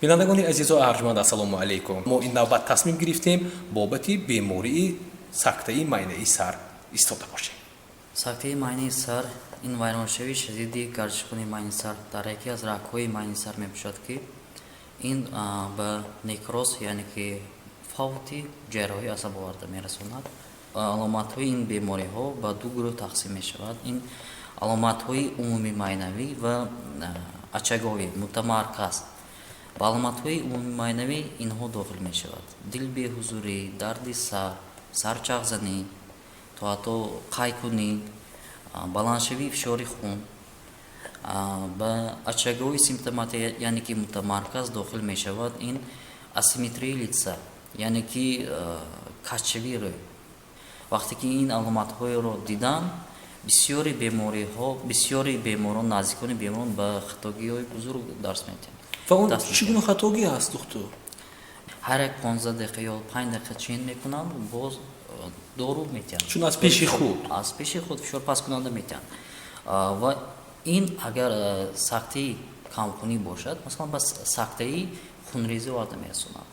бинандагони азизу арҷманд, ассалому алайкум. Мо ин навбат тасмим гирифтем бобати бемории сактаи майнаи сар истода бошем. сактаи майнаи сар ин вайроншавии шадиди гардишкуни майни сар дар яке аз рагҳои майни сар мебошад ки ин ба некроз яъне ки фавти ҷарроҳии асаб оварда мерасонад. аломатҳои ин бемориҳо ба ду гурӯҳ тақсим мешавад. ин аломатҳои умуми майнавӣ ва ачаговӣ мутамарказ. ба аломатҳои умуми майнавӣ инҳо дохил мешавад: дилбеҳузурӣ, дарди сар, сарчағзанӣ, то ҳатто қайкунӣ, баландшавии фишори хун. ба ачаговии симптомати яъне ки мутамарказ дохил мешавад ин асимметрияи литса, яъне ки качшавии рӯй. вақте ки ин аломатҳоеро дидан, бисёри беморон, наздикони беморон ба хатогиҳои бузург дарс медиҳанд. ва он чӣ гуна хатогӣ аст духтур? ҳар як 15 дақиқа ё 5 дақиқа чин мекунанд, боз дору метиҳанд. Чун аз пеши худ фишорпаскунанда метиҳанд. ва ин агар сактаи камхунӣ бошад, масалан ба сактаи хунрезӣ оварда мерасонад.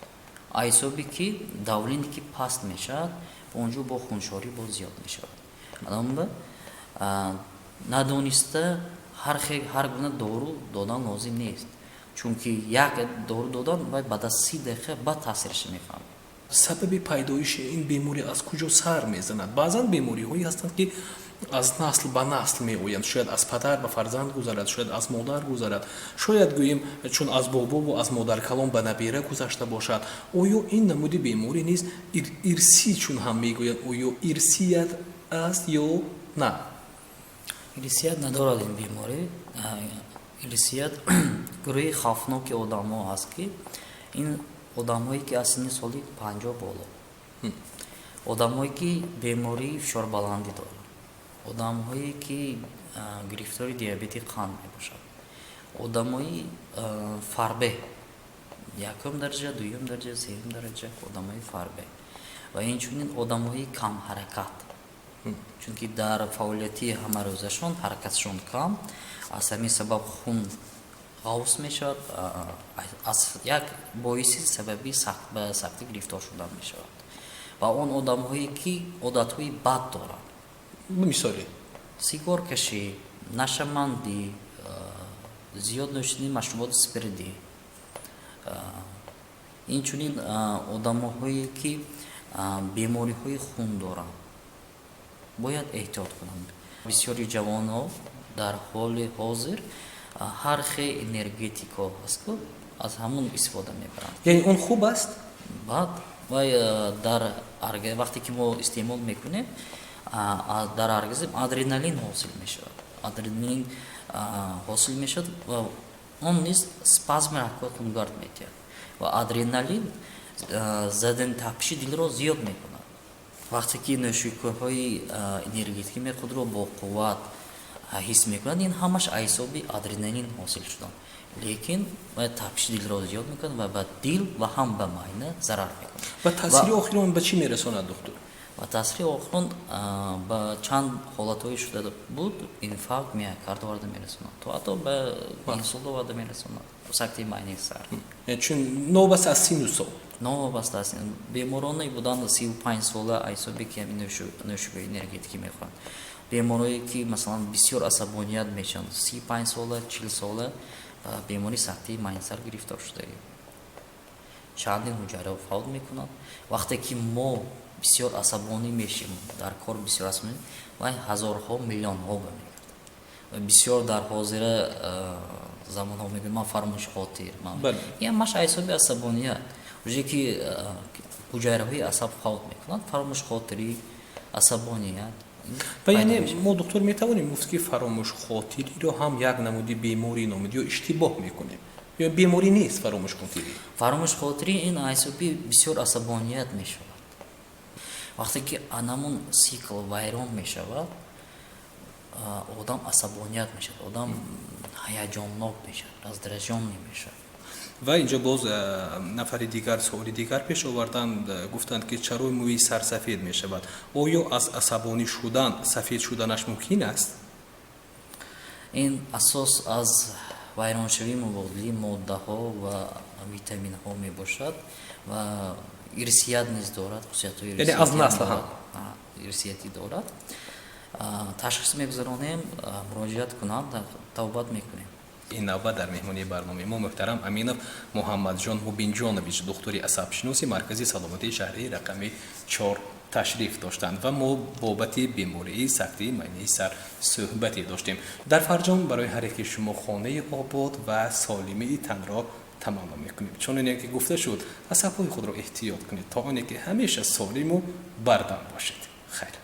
айсоби ки давление ки паст мешавад, онҷо бо хуншорӣ боз зиёд мешавад. адамба надониста ҳар гуна дору додан лозим нест, чунки як дору додан вай баъд аз 30 дақиқа баъд таъсираш мефаҳмад. сабаби пайдоиши ин беморӣ аз куҷо сар мезанад? баъзан бемориҳое ҳастанд ки аз насл ба насл меоянд. шояд аз падар ба фарзанд гузарад, шояд аз модар гузарад, шояд гӯем чун аз бобову аз модаркалон ба набира гузашта бошад. оё ин намуди беморӣ низ ирсӣ чун ҳам мегӯянд, оё ирсият аст ё на? ирсият надорад ин беморӣ. ирсият гурӯҳи хавфноки одамҳо ҳаст ки ин одамҳое ки аз синни соли 50 боло, одамҳое ки бемории фишорбаландӣ доранд, одамҳое ки гирифтори диабети қанд мебошад, одамҳои фарбеҳ, якум дараҷа, дуюм дараҷа, сеюм дараҷа, одамҳои фарбеҳ ва инчунин одамҳои камҳаракат, чунки дар фаъолияти ҳамарӯзашон ҳаракатшон кам, аз ҳамин сабаб хун ғавс мешавад, аз як боиси сабаби ба сактӣ гирифтор шудан мешавад. ва он одамҳое ки одатҳои бад доранд, мисоле сигоркашӣ, нашамандӣ, зиёд нӯшидани машруботи спиртӣ, инчунин одамҳое ки бемориҳои хун доранд, бояд эҳтиёт кунанд. бисёри ҷавонҳо дар ҳоли ҳозир ҳар хел энергетико ҳаст, аз ҳамон истифода мебаранд. яъне он хуб аст? баъд вай дар вақте ки мо истеъмол мекунем, дар организм адреналин ҳосил мешавад. адреналин ҳосил мешавад ва он низ спазми рагҳои хунгард метиҳад ва адреналин задани таппиши дилро зиёд мекунад. вақте ки нӯшокиҳои энергетикӣ худро бо қувват ҳис мекунад, ин ҳамаш айсоби адреналин ҳосил шудан, лекин таппиши дилро зиёд мекунад ва ба дил ва ҳам ба майна зарар мекунад. ва таъсири охири он ба чӣ мерасонад духтур? ва таъсири охирон ба чанд ҳолатҳое шуда буд, инфаркт миокард оварда мерасонад, то ҳатто ба инсулт оварда мерасонад. сактаи майнаи сар чун новобаста аз сину сол новобаста аст. бемороне буданд 35 сола айсоби ки ҳамин нӯшокиҳои энергетикӣ мехӯранд. беморое ки масалан бисёр асабоният мешаванд, 35 сола 40 сола бемори сактаи майнаи сар гирифтор шудаем. чандин ҳуҷайраҳо фавт мекунанд. вақте ки мо бисёр асабонӣ мешем, дар кор бисёр асабонӣ, вай ҳазорҳо миллионҳо мемекунад. бисёр дар ҳозира замонҳо мегӯям ман фаромӯшхотир, ин маш айсоби асабоният, ӯже ки ҳуҷайраҳои асаб фавт мекунанд, фаромӯшхотирӣ, асабоният. ва яъне мо духтур метавонем гуфт ки фаромӯшхотириро ҳам як намуди беморӣ номид ё иштибоҳ мекунем, ё беморӣ нест фаромӯшхотирӣ? фаромӯшхотирӣ ин айсоби бисёр асабоният мешавад. вақте ки анамон сикл вайрон мешавад, одам асабоният мешавад, одам ҳаяҷоннок мешавад, раздражённый мешавад. ва инҷо боз нафари дигар суоли дигар пеш оварданд, гуфтанд ки чарои мӯи сар сафед мешавад. оё аз асабонӣ шудан сафед шуданаш мумкин аст? ин асос аз вайроншавии муводили моддаҳо ва витаминҳо мебошад ва ирсият низ дорад, хусусиятҳои Яъне аз насл ҳам ирсиятӣ дорад. Ташхис мегузаронем, муроҷиат кунанд, тавбат мекунем. این نوبت در مهمانی برنامه ما محترم امینов محمدجان مبینجانویچ دکتری عصب‌شناسی مرکزی سلامتی شهری رقم 4 تشریف داشتند و ما بابت بیماری سکته معنی سر صحبتی داشتیم. در فرجام برای هر یک شما خانه آباد و سالمی تن را تمام میکنیم. چون اینکه که گفته شد عصب‌های خود را احتیاط کنید تا آنکه همیشه سالم و بردان باشید. خیر.